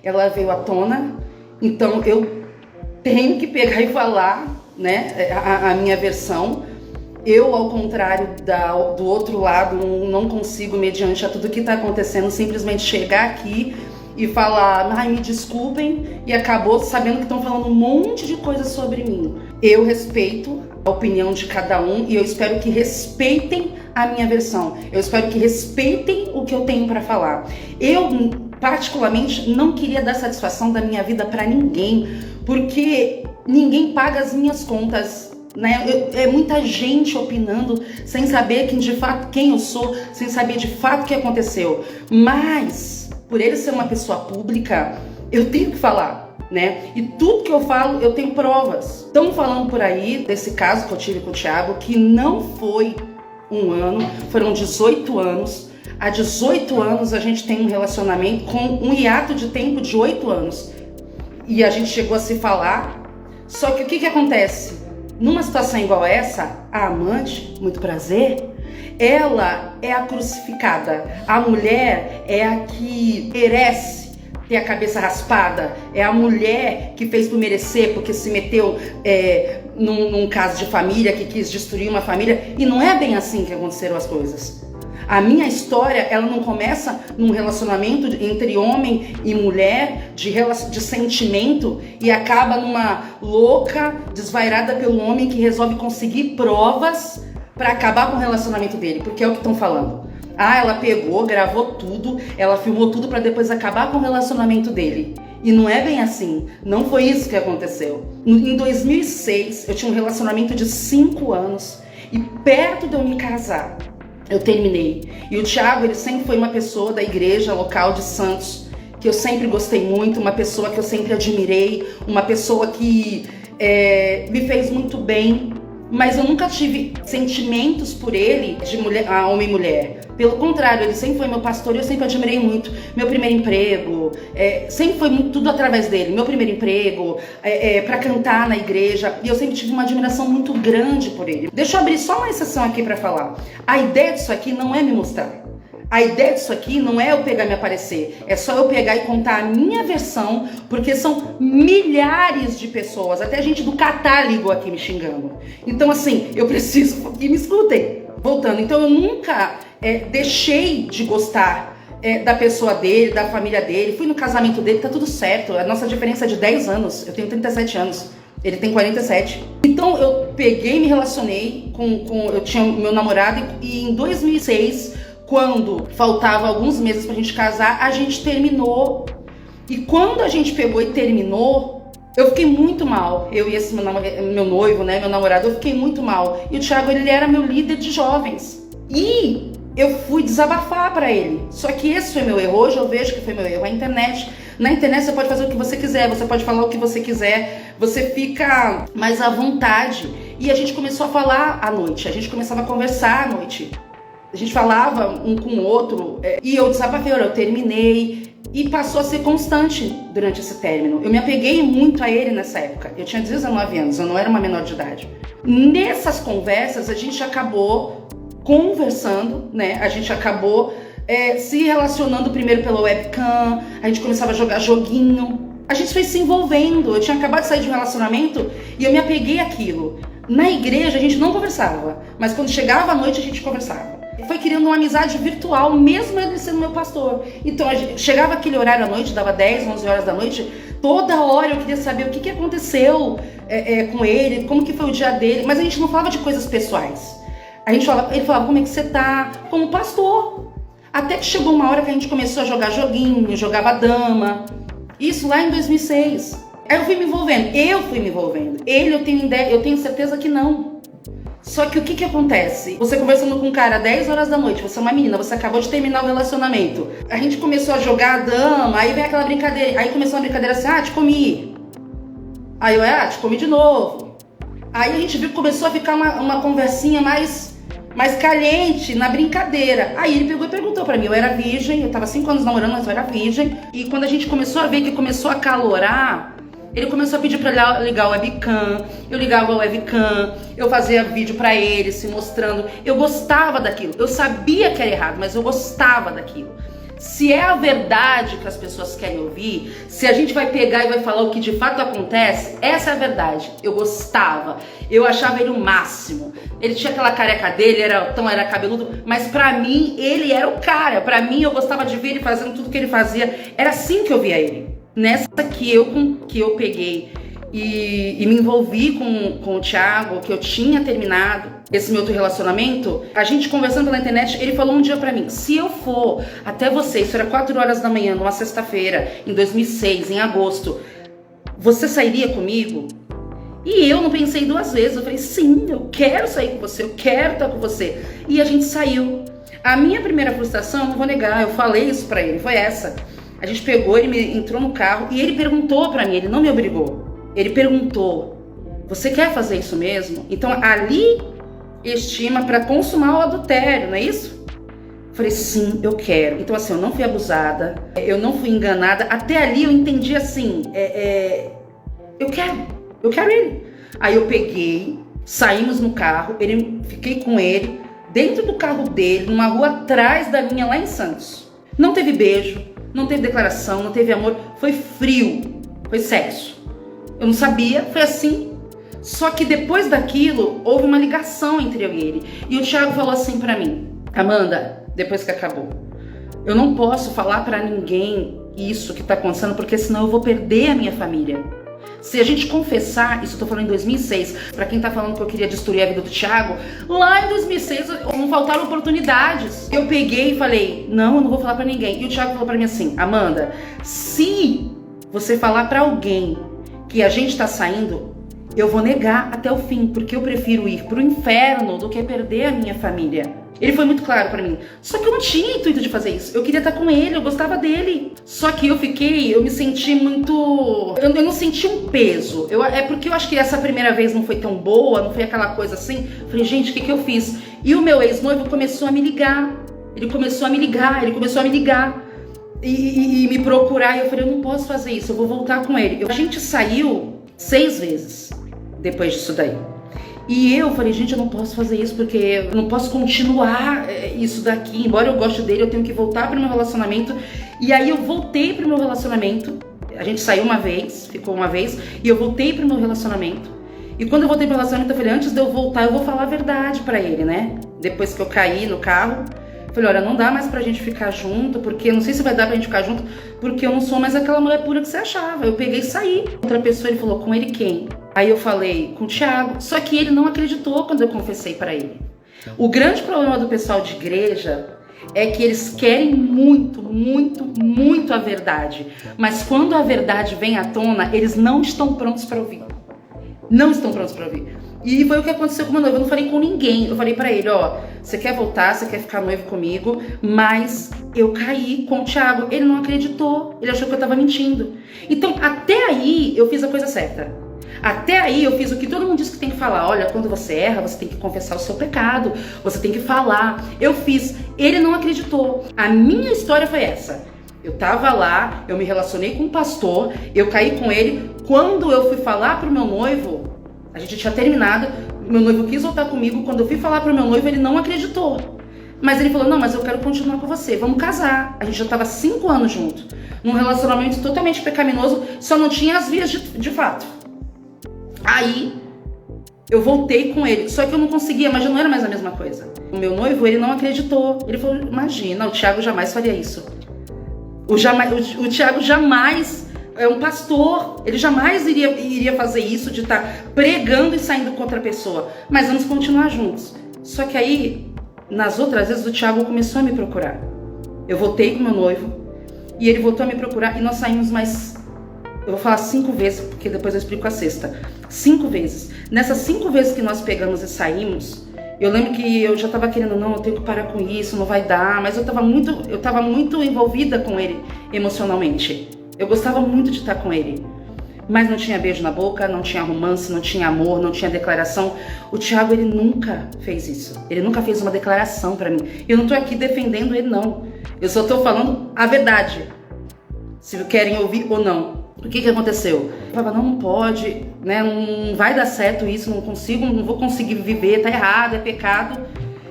Ela veio à tona, então eu tenho que pegar e falar, né, a minha versão. Eu, ao contrário do outro lado, não consigo, mediante a tudo que está acontecendo, simplesmente chegar aqui e falar, ai, me desculpem, e acabou sabendo que estão falando um monte de coisa sobre mim. Eu respeito a opinião de cada um e eu espero que respeitem a minha versão. Eu espero que respeitem o que eu tenho para falar. Eu, particularmente, não queria dar satisfação da minha vida para ninguém, porque ninguém paga as minhas contas, né? É muita gente opinando sem saber de fato quem eu sou, sem saber de fato o que aconteceu. Mas, por ele ser uma pessoa pública, eu tenho que falar, né? E tudo que eu falo, eu tenho provas. Estão falando por aí desse caso que eu tive com o Thiago, que não foi um ano, foram 18 anos. Há 18 anos a gente tem um relacionamento com um hiato de tempo de 8 anos. E a gente chegou a se falar. Só que o que acontece? Numa situação igual essa, a amante, muito prazer, ela é a crucificada. A mulher é a que merece ter a cabeça raspada. É a mulher que fez por merecer, porque se meteu num caso de família, que quis destruir uma família. E não é bem assim que aconteceram as coisas. A minha história, ela não começa num relacionamento entre homem e mulher, de sentimento, e acaba numa louca, desvairada pelo homem que resolve conseguir provas para acabar com o relacionamento dele, porque é o que estão falando. Ah, ela pegou, gravou tudo, ela filmou tudo para depois acabar com o relacionamento dele. E não é bem assim, não foi isso que aconteceu. Em 2006, eu tinha um relacionamento de 5 anos, e perto de eu me casar, eu terminei. E o Thiago, ele sempre foi uma pessoa da igreja local de Santos, que eu sempre gostei muito, uma pessoa que eu sempre admirei, uma pessoa que me fez muito bem, mas eu nunca tive sentimentos por ele de mulher, homem e mulher. Pelo contrário, ele sempre foi meu pastor e eu sempre admirei muito. Meu primeiro emprego, sempre foi tudo através dele. Meu primeiro emprego, para cantar na igreja, e eu sempre tive uma admiração muito grande por ele. Deixa eu abrir só uma exceção aqui para falar. A ideia disso aqui não é me mostrar. A ideia disso aqui não é eu pegar e me aparecer, é só eu pegar e contar a minha versão, porque são milhares de pessoas, até gente do Catar ligou aqui me xingando. Então assim, eu preciso que me escutem. Voltando, então eu nunca deixei de gostar da pessoa dele, da família dele, fui no casamento dele, tá tudo certo, a nossa diferença é de 10 anos, eu tenho 37 anos. Ele tem 47. Então eu peguei e me relacionei eu tinha meu namorado e em 2006, quando faltava alguns meses pra gente casar, a gente terminou. E quando a gente pegou e terminou, eu fiquei muito mal. Eu e esse meu noivo, né, meu namorado, eu fiquei muito mal. E o Thiago, ele era meu líder de jovens. E eu fui desabafar pra ele. Só que esse foi meu erro. Hoje eu vejo que foi meu erro. A internet. Na internet você pode fazer o que você quiser, você pode falar o que você quiser, você fica mais à vontade. E a gente começou a falar à noite, a gente começava a conversar à noite. A gente falava um com o outro, e eu desabafei, eu terminei, e passou a ser constante durante esse término. Eu me apeguei muito a ele nessa época. Eu tinha 19 anos, eu não era uma menor de idade. Nessas conversas, a gente acabou conversando, né? A gente acabou se relacionando primeiro pela webcam, a gente começava a jogar joguinho. A gente foi se envolvendo. Eu tinha acabado de sair de um relacionamento e eu me apeguei àquilo. Na igreja, a gente não conversava, mas quando chegava a noite, a gente conversava. Foi criando uma amizade virtual, mesmo ele sendo meu pastor. Então, chegava aquele horário à noite, dava 10, 11 horas da noite, toda hora eu queria saber o que aconteceu com ele, como que foi o dia dele, mas a gente não falava de coisas pessoais. Ele falava como é que você tá, como pastor. Até que chegou uma hora que a gente começou a jogar joguinho, jogava dama. Isso lá em 2006. Aí eu fui me envolvendo. Ele, eu tenho certeza que não. Só que o que acontece? Você conversando com um cara às 10 horas da noite, você é uma menina, você acabou de terminar o relacionamento. A gente começou a jogar a dama, aí vem aquela brincadeira. Aí começou uma brincadeira assim, te comi. Aí eu, te comi de novo. Aí a gente viu que começou a ficar uma conversinha mais caliente na brincadeira. Aí ele pegou e perguntou pra mim, eu era virgem, eu tava 5 anos namorando, mas eu era virgem. E quando a gente começou a ver que começou a calorar, ele começou a pedir pra ligar o webcam, eu ligava o webcam, eu fazia vídeo pra ele, se mostrando. Eu gostava daquilo, eu sabia que era errado, mas eu gostava daquilo. Se é a verdade que as pessoas querem ouvir, se a gente vai pegar e vai falar o que de fato acontece, essa é a verdade. Eu gostava, eu achava ele o máximo. Ele tinha aquela careca dele, era cabeludo, mas pra mim ele era o cara. Pra mim eu gostava de ver ele fazendo tudo que ele fazia. Era assim que eu via ele. Nessa que eu peguei e me envolvi com o Thiago, que eu tinha terminado esse meu outro relacionamento, a gente conversando pela internet, ele falou um dia pra mim: se eu for até você, isso era 4 horas da manhã, numa sexta-feira, em 2006, em agosto, você sairia comigo? E eu não pensei 2 vezes, eu falei: sim, eu quero sair com você, eu quero estar com você. E a gente saiu. A minha primeira frustração, não vou negar, eu falei isso pra ele, foi essa. A gente pegou, ele entrou no carro e ele perguntou pra mim, ele não me obrigou. Ele perguntou: você quer fazer isso mesmo? Então ali estima para consumar o adultério, não é isso? Eu falei: sim, eu quero. Então assim, eu não fui abusada, eu não fui enganada. Até ali eu entendi assim, eu quero ele. Aí eu peguei, saímos no carro, fiquei com ele, dentro do carro dele, numa rua atrás da minha, lá em Santos. Não teve beijo, não teve declaração, não teve amor, foi frio, foi sexo. Eu não sabia, foi assim. Só que depois daquilo, houve uma ligação entre eu e ele. E o Thiago falou assim pra mim: Amanda, depois que acabou, eu não posso falar pra ninguém isso que tá acontecendo, porque senão eu vou perder a minha família. Se a gente confessar, isso eu tô falando em 2006, pra quem tá falando que eu queria destruir a vida do Thiago, lá em 2006 não faltaram oportunidades. Eu peguei e falei: não, eu não vou falar pra ninguém. E o Thiago falou pra mim assim: Amanda, se você falar pra alguém que a gente tá saindo, eu vou negar até o fim, porque eu prefiro ir pro inferno do que perder a minha família. Ele foi muito claro pra mim. Só que eu não tinha intuito de fazer isso. Eu queria estar com ele, eu gostava dele. Só que eu me senti muito... Eu não senti um peso. É porque eu acho que essa primeira vez não foi tão boa, não foi aquela coisa assim. Falei: gente, o que eu fiz? E o meu ex-noivo começou a me ligar. Ele começou a me ligar. E me procurar. E eu falei: eu não posso fazer isso, eu vou voltar com ele. A gente saiu 6 vezes depois disso daí. E eu falei: gente, eu não posso fazer isso, porque eu não posso continuar isso daqui. Embora eu goste dele, eu tenho que voltar pro meu relacionamento. E aí eu voltei pro meu relacionamento. A gente saiu uma vez, ficou uma vez, e eu voltei pro meu relacionamento. E quando eu voltei pro relacionamento, eu falei: antes de eu voltar, eu vou falar a verdade pra ele, né? Depois que eu caí no carro, eu falei: olha, não dá mais pra gente ficar junto, porque eu não sei se vai dar pra gente ficar junto, porque eu não sou mais aquela mulher pura que você achava. Eu peguei e saí. Outra pessoa, ele falou: com ele quem? Aí eu falei: com o Thiago. Só que ele não acreditou quando eu confessei pra ele. O grande problema do pessoal de igreja é que eles querem muito, muito, muito a verdade. Mas quando a verdade vem à tona, eles não estão prontos pra ouvir. Não estão prontos pra ouvir. E foi o que aconteceu com o meu noivo. Eu não falei com ninguém. Eu falei pra ele: ó, você quer voltar, você quer ficar noivo comigo, mas eu caí com o Thiago. Ele não acreditou. Ele achou que eu tava mentindo. Então, até aí, eu fiz a coisa certa. Até aí, eu fiz o que todo mundo diz que tem que falar. Olha, quando você erra, você tem que confessar o seu pecado. Você tem que falar. Eu fiz. Ele não acreditou. A minha história foi essa. Eu tava lá, eu me relacionei com um pastor, eu caí com ele. Quando eu fui falar pro meu noivo, a gente tinha terminado, meu noivo quis voltar comigo. Quando eu fui falar pro meu noivo, ele não acreditou. Mas ele falou: não, mas eu quero continuar com você, vamos casar. A gente já tava 5 anos junto, num relacionamento totalmente pecaminoso, só não tinha as vias de fato. Aí, eu voltei com ele, só que eu não conseguia, mas já não era mais a mesma coisa. O meu noivo, ele não acreditou. Ele falou: imagina, o Thiago jamais faria isso. O Thiago jamais... é um pastor, ele jamais iria fazer isso, de estar pregando e saindo com outra pessoa. Mas vamos continuar juntos. Só que aí, nas outras vezes, o Thiago começou a me procurar. Eu voltei com meu noivo e ele voltou a me procurar e nós saímos mais... eu vou falar 5 vezes, porque depois eu explico a sexta. 5 vezes. Nessas 5 vezes que nós pegamos e saímos, eu lembro que eu já tava querendo: não, eu tenho que parar com isso, não vai dar. Mas eu tava muito envolvida com ele emocionalmente. Eu gostava muito de estar com ele. Mas não tinha beijo na boca, não tinha romance, não tinha amor, não tinha declaração. O Thiago, ele nunca fez isso. Ele nunca fez uma declaração pra mim. Eu não tô aqui defendendo ele, não. Eu só tô falando a verdade. Se querem ouvir ou não. O que aconteceu? Eu falava: não pode, né? Não vai dar certo isso, não vou conseguir viver, tá errado, é pecado.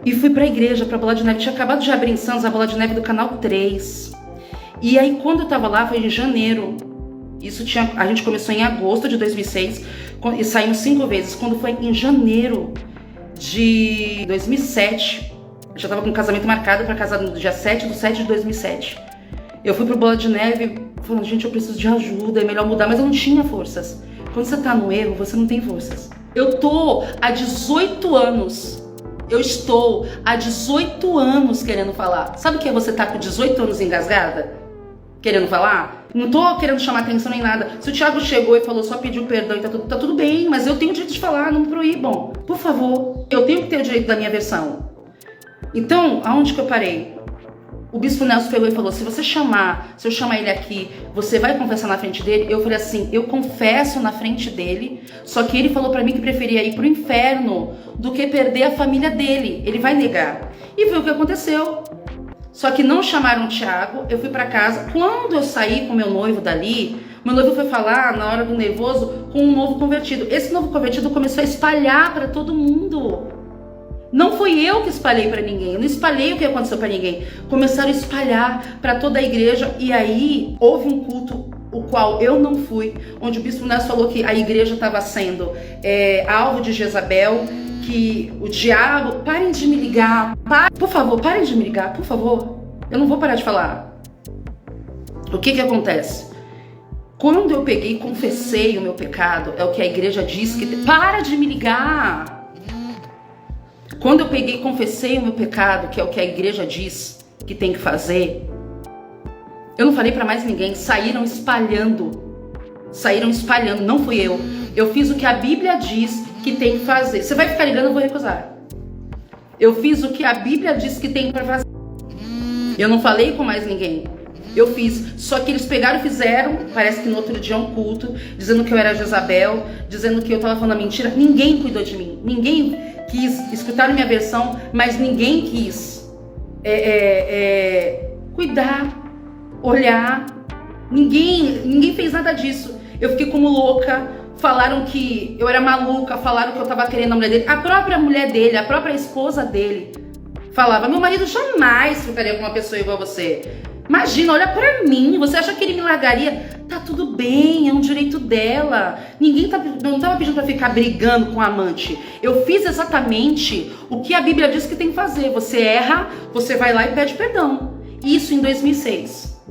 E fui pra igreja, pra Bola de Neve. Tinha acabado de abrir em Santos a Bola de Neve do Canal 3. E aí quando eu tava lá foi em janeiro. A gente começou em agosto de 2006 e saímos 5 vezes. Quando foi em janeiro de 2007, eu já tava com o casamento marcado para casar no dia 7/7 de 2007. Eu fui pro Bola de Neve falando, gente, eu preciso de ajuda, é melhor mudar, mas eu não tinha forças. Quando você tá no erro, você não tem forças. Eu tô há 18 anos. Eu estou há 18 anos querendo falar. Sabe o que é você tá com 18 anos engasgada? Querendo falar? Não tô querendo chamar atenção nem nada. Se o Thiago chegou e falou, só pediu perdão e tá tudo bem, mas eu tenho o direito de falar, não me proíbam. Por favor, eu tenho que ter o direito da minha versão. Então, aonde que eu parei? O Bispo Nelson pegou e falou, se eu chamar ele aqui, você vai confessar na frente dele? Eu falei assim, eu confesso na frente dele, só que ele falou pra mim que preferia ir pro inferno do que perder a família dele. Ele vai negar. E foi o que aconteceu. Só que não chamaram o Thiago, eu fui pra casa. Quando eu saí com meu noivo dali, meu noivo foi falar, na hora do nervoso, com um novo convertido. Esse novo convertido começou a espalhar pra todo mundo. Não fui eu que espalhei pra ninguém, eu não espalhei o que aconteceu pra ninguém. Começaram a espalhar pra toda a igreja e aí houve um culto, o qual eu não fui, onde o Bispo Nelson falou que a igreja estava sendo alvo de Jezabel, que o diabo... Parem de me ligar, por favor, parem de me ligar, por favor. Eu não vou parar de falar. O que acontece? Quando eu peguei e confessei o meu pecado, é o que a igreja diz que... Para de me ligar! Quando eu peguei e confessei o meu pecado, que é o que a igreja diz que tem que fazer, eu não falei pra mais ninguém, saíram espalhando, não fui eu. Eu fiz o que a Bíblia diz que tem que fazer. Você vai ficar ligando, eu vou recusar. Eu fiz o que a Bíblia diz que tem pra fazer. Eu não falei com mais ninguém. Eu fiz, só que eles pegaram e fizeram, parece que no outro dia um culto, dizendo que eu era Jezabel, dizendo que eu tava falando a mentira. Ninguém cuidou de mim, ninguém quis escutar minha versão, mas ninguém quis cuidar, olhar. Ninguém fez nada disso. Eu fiquei como louca. Falaram que eu era maluca, falaram que eu tava querendo a mulher dele. A própria mulher dele, a própria esposa dele falava, meu marido jamais ficaria com uma pessoa igual a você. Imagina, olha pra mim, você acha que ele me largaria? Tá tudo bem, é um direito dela. Não tava pedindo pra ficar brigando com a amante. Eu fiz exatamente o que a Bíblia diz que tem que fazer. Você erra, você vai lá e pede perdão. Isso em 2006.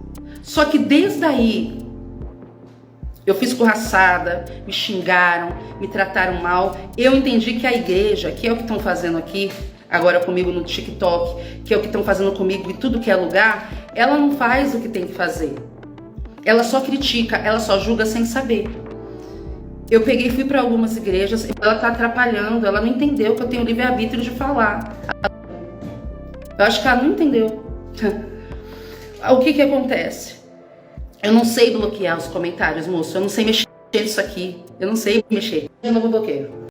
Só que desde aí, eu fui escorraçada, me xingaram, me trataram mal. Eu entendi que a igreja, que é o que estão fazendo aqui, agora comigo no TikTok, que é o que estão fazendo comigo em tudo que é lugar, ela não faz o que tem que fazer. Ela só critica, ela só julga sem saber. Eu peguei e fui para algumas igrejas, ela tá atrapalhando, ela não entendeu que eu tenho livre-arbítrio de falar. Eu acho que ela não entendeu. O que acontece? Eu não sei bloquear os comentários, moço. Eu não sei mexer nisso aqui. Eu não sei mexer. De novo bloqueio.